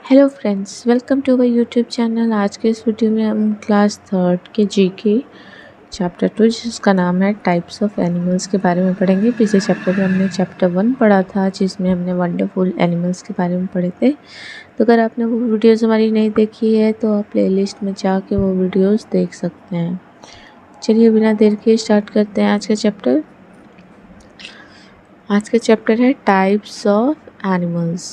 Hello friends, welcome to our YouTube channel. आज के इस वीडियो में हम क्लास थर्ड के जीके चैप्टर 2 जिसका नाम है टाइप्स ऑफ एनिमल्स के बारे में पढ़ेंगे। पिछले चैप्टर में हमने चैप्टर 1 पढ़ा था जिसमें हमने वंडरफुल एनिमल्स के बारे में पढ़े थे। तो अगर आपने वो वीडियोज़ हमारी नहीं देखी है तो आप प्लेलिस्ट में जाके वो वीडियोज़ देख सकते हैं। चलिए बिना देर के स्टार्ट करते हैं आज का चैप्टर। आज का चैप्टर है types of animals.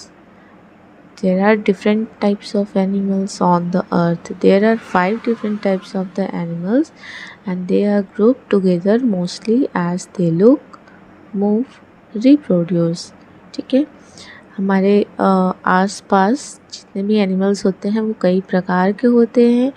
There are different types of animals on the earth. There are 5 different types of the animals and they are grouped together mostly as they look, move, reproduce. ठीक है, हमारे आसपास जितने भी animals होते हैं वो कई प्रकार के होते हैं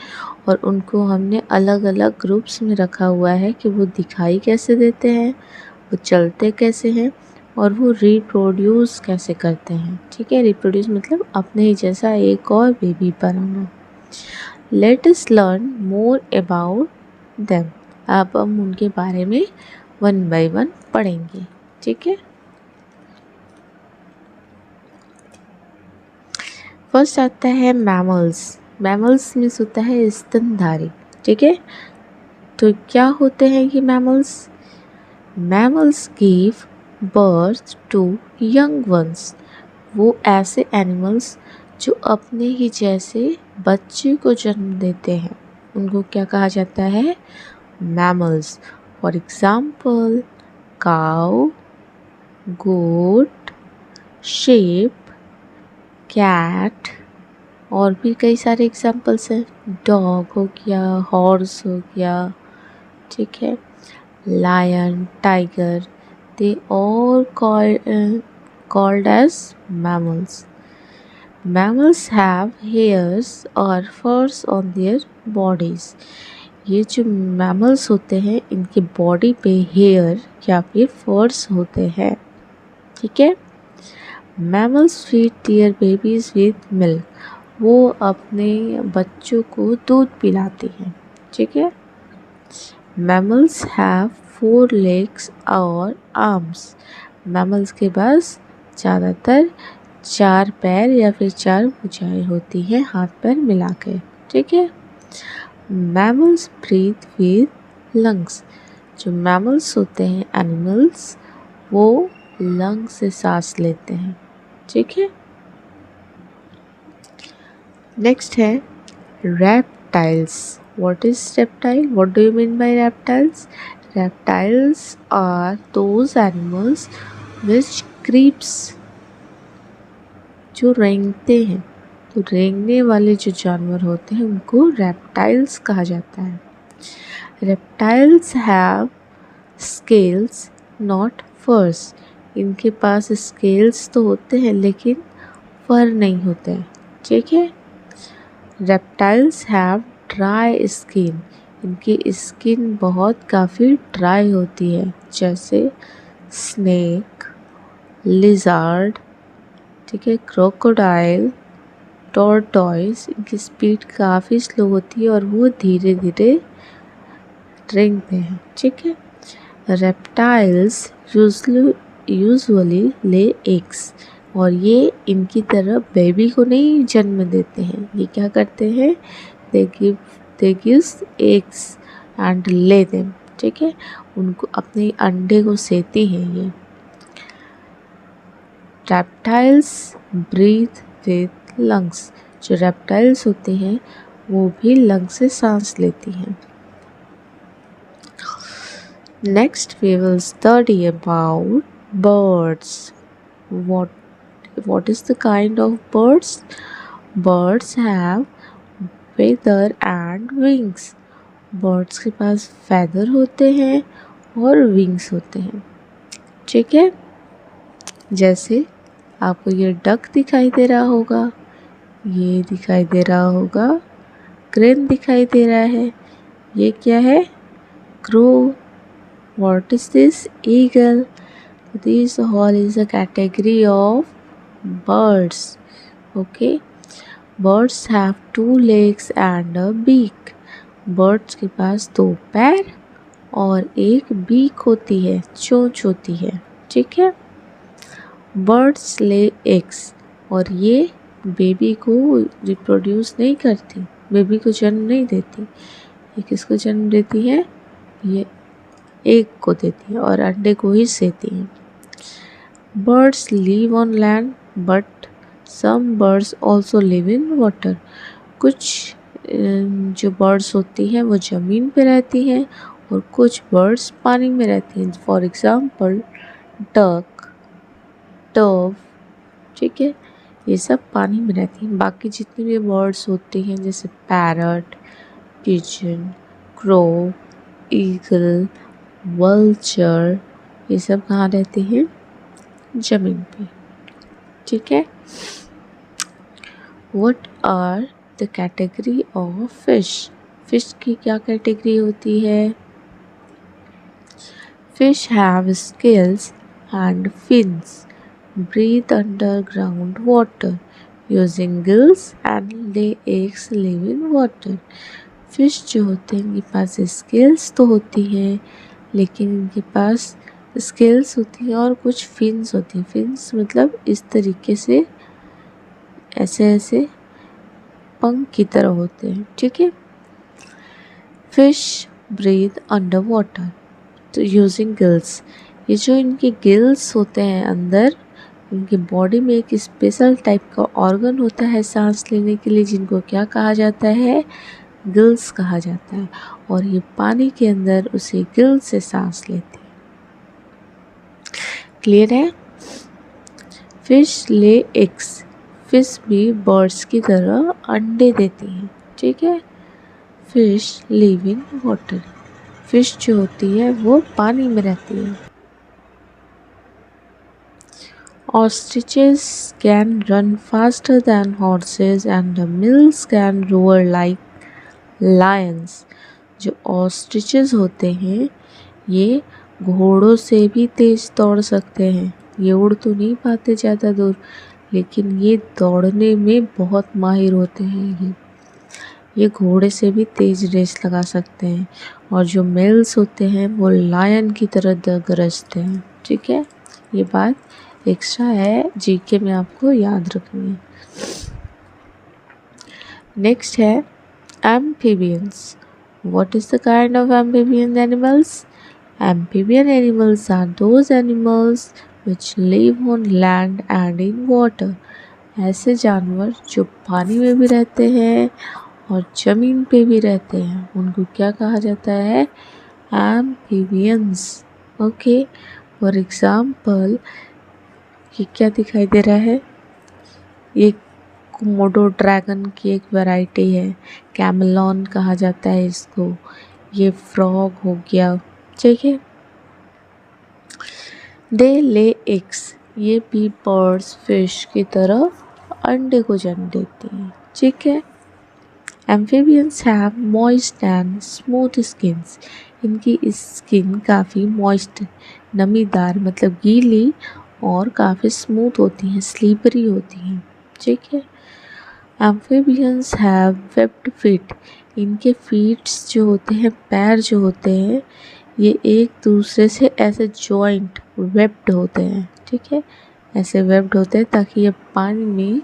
और उनको हमने अलग अलग ग्रुप्स में रखा हुआ है कि वो दिखाई कैसे देते हैं, वो चलते कैसे हैं और वो रिप्रोड्यूस कैसे करते हैं। ठीक है, रिप्रोड्यूस मतलब अपने ही जैसा एक और baby banana. Let us learn more about them. अब हम उनके बारे में 1 बाय 1 पढ़ेंगे। ठीक है, फर्स्ट आता है मैमल्स। मैमल्स मीन्स होता है स्तनधारी। ठीक है, तो क्या होते हैं ये mammals? Mammals give birth to young ones. वो ऐसे एनिमल्स जो अपने ही जैसे बच्चे को जन्म देते हैं उनको क्या कहा जाता है? Mammals. For example cow, goat, sheep, cat और भी कई सारे एग्जाम्पल्स हैं। डॉग हो गया, हॉर्स हो गया, ठीक है, lion, tiger, they all called as mammals. Mammals have hairs or furs on their bodies. ये जो mammals होते हैं इनके बॉडी पे हेयर या फिर फर्स होते हैं। ठीक है, mammals feed their babies with milk. वो अपने बच्चों को दूध पिलाती हैं। ठीक है, mammals have 4 legs और arms. मैमल्स के पास ज़्यादातर 4 पैर या फिर 4 भुजाएं होती हैं हाथ पैर मिला के। ठीक है, मैमल्स ब्रीथ विद लंग्स। जो मैमल्स होते हैं एनिमल्स वो लंग से सांस लेते हैं। ठीक है, नेक्स्ट है reptiles. What is reptile? What do you mean by reptiles? Reptiles are those animals which creeps, जो रेंगते हैं। तो रेंगने वाले जो जानवर होते हैं उनको रेप्टाइल्स कहा जाता है। रेप्टाइल्स हैव स्केल्स नॉट फर्स। इनके पास स्केल्स तो होते हैं लेकिन फर नहीं होते हैं। ठीक है, रेप्टाइल्स हैव ड्राई स्किन। इनकी स्किन बहुत काफ़ी ड्राई होती है, जैसे स्नेक, लिजार्ड, ठीक है, क्रोकोडाइल, टॉर्टॉइस। इनकी स्पीड काफ़ी स्लो होती है और वो धीरे धीरे रेंगते हैं। ठीक है, रेप्टाइल्स यूजुअली ले एग्स और ये इनकी तरह बेबी को नहीं जन्म देते हैं। ये क्या करते हैं? they gives eggs and lay them. ठीक है, उनको अपने अंडे को सेती हैं ये। Reptiles breathe with lungs. जो रेप्टाइल्स होते हैं वो भी लंग से सांस लेती हैं। Next we will study about birds. what is the kind of birds? Birds have feather and wings. Birds के पास feather होते हैं और wings होते हैं। ठीक है, जैसे आपको ये डक दिखाई दे रहा होगा, ये दिखाई दे रहा होगा, क्रेन दिखाई दे रहा है, ये क्या है? Crow. What is this? Eagle. This all is a category of birds. Okay, birds have 2 legs and a beak. birds के पास 2 पैर और एक beak होती है, चोंच होती है। ठीक है, birds lay eggs और ये बेबी को रिप्रोड्यूस नहीं करती, बेबी को जन्म नहीं देती। ये किसको जन्म देती है? ये एग को देती है और अंडे को ही सेती है। Birds live on land but some birds also live in water. कुछ जो बर्ड्स होती हैं वो ज़मीन पे रहती हैं और कुछ बर्ड्स पानी में रहती हैं। फॉर एग्ज़ाम्पल डक, डव, ठीक है, ये सब पानी में रहती हैं। बाकी जितनी भी बर्ड्स होती हैं जैसे parrot, pigeon, crow, eagle, vulture, ये सब कहाँ रहते हैं? ज़मीन पे, ठीक है। What are the category of fish? Fish की क्या कैटेगरी होती है? Fish have scales and fins, breathe underground water, using gills and lay eggs, live in water. Fish जो होते हैं इनके पास स्केल्स तो होती हैं, लेकिन इनके पास स्केल्स होती हैं और कुछ फिन्स होती हैं। फिन्स मतलब इस तरीके से ऐसे ऐसे पंख की तरह होते हैं, ठीक है। फिश ब्रीथ अंडर वाटर तो यूजिंग गिल्स, ये जो इनके गिल्स होते हैं अंदर, इनकी बॉडी में एक स्पेशल टाइप का ऑर्गन होता है सांस लेने के लिए, जिनको क्या कहा जाता है? गिल्स कहा जाता है। और ये पानी के अंदर उसे गिल से सांस लेते हैं। क्लियर है? फिश ले एग्स, फिश भी बर्ड्स की तरह अंडे देती हैं, ठीक है। Fish live in water, fish जो होती है वो पानी में रहती है। Ostriches can run faster than horses and the mills can row or like Lions. जो ऑस्ट्रिचेस होते हैं ये घोड़ों से भी तेज दौड़ सकते हैं। ये उड़ तो नहीं पाते ज़्यादा दूर, लेकिन ये दौड़ने में बहुत माहिर होते हैं। ये घोड़े से भी तेज़ रेस लगा सकते हैं। और जो मेल्स होते हैं वो लायन की तरह गरजते हैं, ठीक है। ये बात एक्स्ट्रा है, जीके में आपको याद रखनी है। नेक्स्ट है amphibians. What is the kind of amphibian animals? Amphibian animals are those animals which live on land and in water. ऐसे जानवर जो पानी में भी रहते हैं और ज़मीन पे भी रहते हैं, उनको क्या कहा जाता है? Amphibians. ओके, फॉर एग्ज़ाम्पल ये क्या दिखाई दे रहा है? ये कोमोडो ड्रैगन की एक वैरायटी है, कैमलॉन कहा जाता है इसको। ये फ्रॉग हो गया, ठीक है। दे ले एग्स, ये भी बर्ड्स फिश की तरह अंडे को जन्म देती हैं, ठीक है। Amphibians have moist and smooth skins, इनकी स्किन काफ़ी मॉइस्ट, नमीदार मतलब गीली और काफ़ी स्मूथ होती हैं, स्लीपरी होती हैं, ठीक है। एम्फीबियंस हैव वेब्ड फीट, इनके फीट्स जो होते हैं, पैर जो होते हैं, ये एक दूसरे से ऐसे जॉइंट वेब्ड होते हैं, ठीक है। ऐसे वेब्ड होते हैं ताकि ये पानी में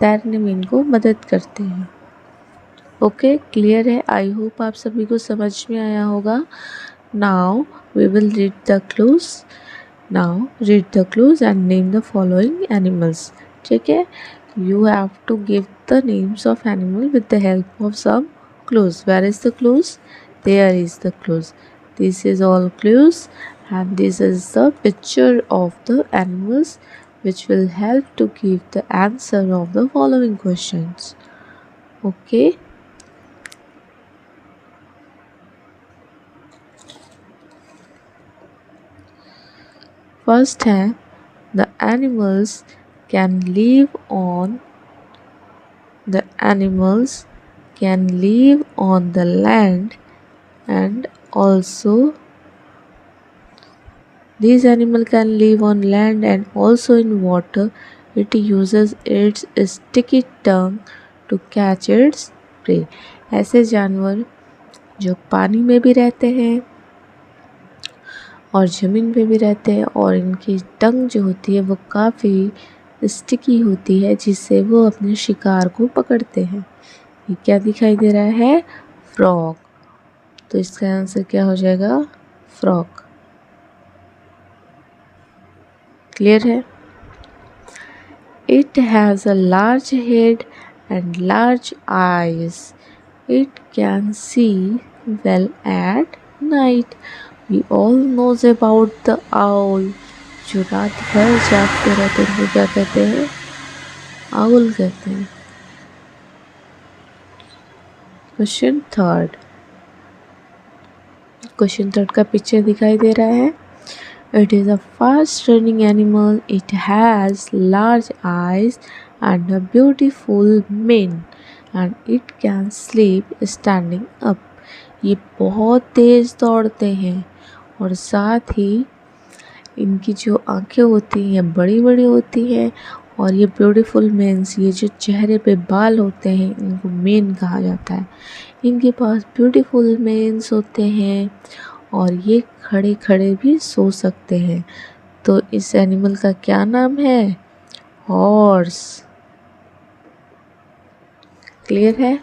तैरने में इनको मदद करते हैं। ओके, क्लियर है? आई होप आप सभी को समझ में आया होगा। Now we will read the clues. Now read the clues and name the following animals, ठीक है। You have to give the names of animal with the help of some clues. Where is the clues? There is the clues. This is all clues and this is the picture of the animals which will help to give the answer of the following questions. Okay. First है, the animals can live on the land and also these animals can live on land and also in water. It uses its sticky tongue to catch its prey. ऐसे जानवर जो पानी में भी रहते हैं और ज़मीन पे भी रहते हैं और इनकी टंग जो होती है वो काफ़ी स्टिकी होती है जिससे वो अपने शिकार को पकड़ते हैं। ये क्या दिखाई दे रहा है? फ्रॉग। तो इसका आंसर क्या हो जाएगा? फ्रॉग। क्लियर है? It has a large head and large eyes. It can see well at night. We all knows about the owl. जो रात भर जागते रहते हैं उनको क्या कहते हैं? आउल कहते हैं। क्वेश्चन थर्ड का पिक्चर दिखाई दे रहा है। It is a fast running animal. It has large eyes and a beautiful mane and it can sleep standing up. ये बहुत तेज़ दौड़ते हैं और साथ ही इनकी जो आंखें होती हैं बड़ी बड़ी होती हैं और ये ब्यूटीफुल मेन्स, ये जो चेहरे पे बाल होते हैं इनको मेन कहा जाता है। इनके पास ब्यूटीफुल मेन्स होते हैं और ये खड़े खड़े भी सो सकते हैं। तो इस एनिमल का क्या नाम है? हॉर्स। क्लियर है?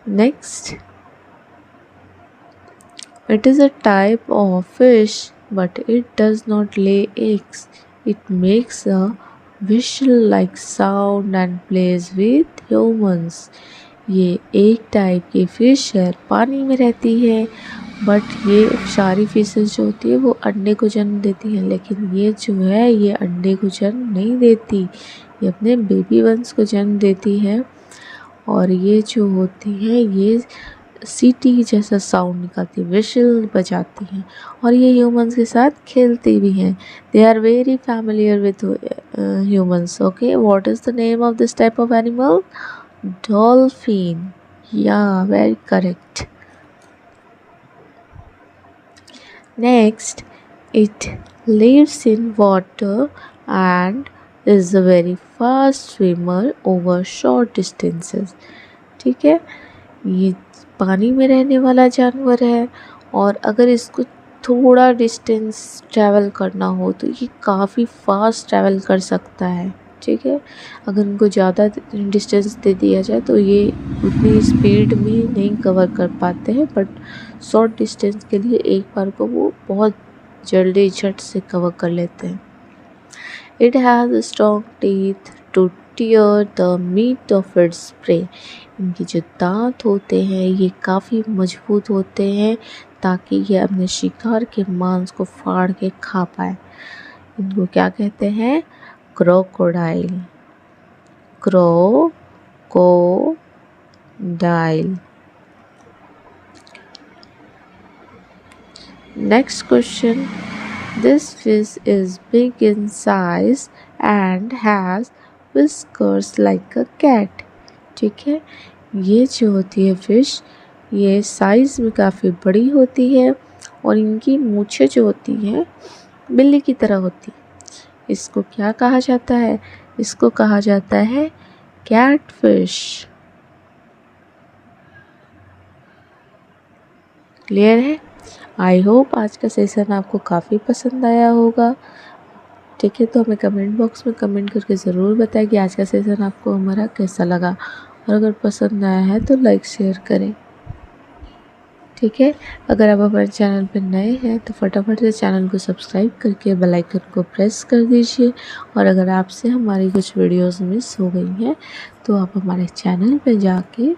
Next, it is a type of fish but it does not lay eggs. It makes a whistle like sound and plays with humans. ये एक टाइप की फिश है, पानी में रहती है, बट ये सारी फिशेस जो होती है वो अंडे को जन्म देती हैं, लेकिन ये जो है ये अंडे को जन्म नहीं देती, ये अपने बेबी वंस को जन्म देती है। और ये जो होती है ये सीटी जैसा साउंड निकालती है, विशल बजाती हैं और ये ह्यूमंस के साथ खेलती भी हैं। They are very familiar with humans. Okay, what is the name of this type of animal? Dolphin. Yeah very correct. Next, it lives in water and is a very fast swimmer over short distances. ठीक है, ये पानी में रहने वाला जानवर है और अगर इसको थोड़ा डिस्टेंस ट्रैवल करना हो तो ये काफ़ी फास्ट ट्रैवल कर सकता है। ठीक है, अगर इनको ज़्यादा डिस्टेंस दे दिया जाए तो ये उतनी स्पीड में नहीं कवर कर पाते हैं, बट शॉर्ट डिस्टेंस के लिए एक बार को वो बहुत जल्दी झट से कवर कर लेते हैं। It has strong teeth to tear the meat of its prey. इनके जो दांत होते हैं ये काफ़ी मजबूत होते हैं ताकि ये अपने शिकार के मांस को फाड़ के खा पाए। इनको क्या कहते हैं? Crocodile. Crocodile. Next question, this fish is big in size and has whiskers like a cat। ठीक है, ये जो होती है फिश ये साइज़ में काफ़ी बड़ी होती है और इनकी मूछें जो होती हैं बिल्ली की तरह होती है। इसको क्या कहा जाता है? इसको कहा जाता है कैट फिश। क्लियर है? आई होप आज का सेशन आपको काफ़ी पसंद आया होगा। ठीक है, तो हमें कमेंट बॉक्स में कमेंट करके ज़रूर बताएं कि आज का सेशन आपको हमारा कैसा लगा, और अगर पसंद आया है तो लाइक शेयर करें। ठीक है, अगर आप हमारे चैनल पर नए हैं तो फटाफट से चैनल को सब्सक्राइब करके बेल आइकन को प्रेस कर दीजिए, और अगर आपसे हमारी कुछ वीडियोस मिस हो गई हैं तो आप हमारे चैनल पर जाके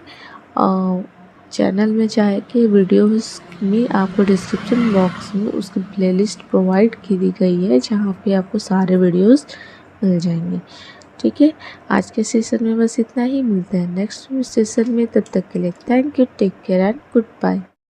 चैनल में जाके वीडियोस में आपको डिस्क्रिप्शन बॉक्स में उसकी प्लेलिस्ट प्रोवाइड की दी गई है जहाँ पे आपको सारे वीडियोस मिल जाएंगे। ठीक है, आज के सेशन में बस इतना ही। मिलते हैं नेक्स्ट सेशन में, तब तक के लिए thank you, take care and good bye.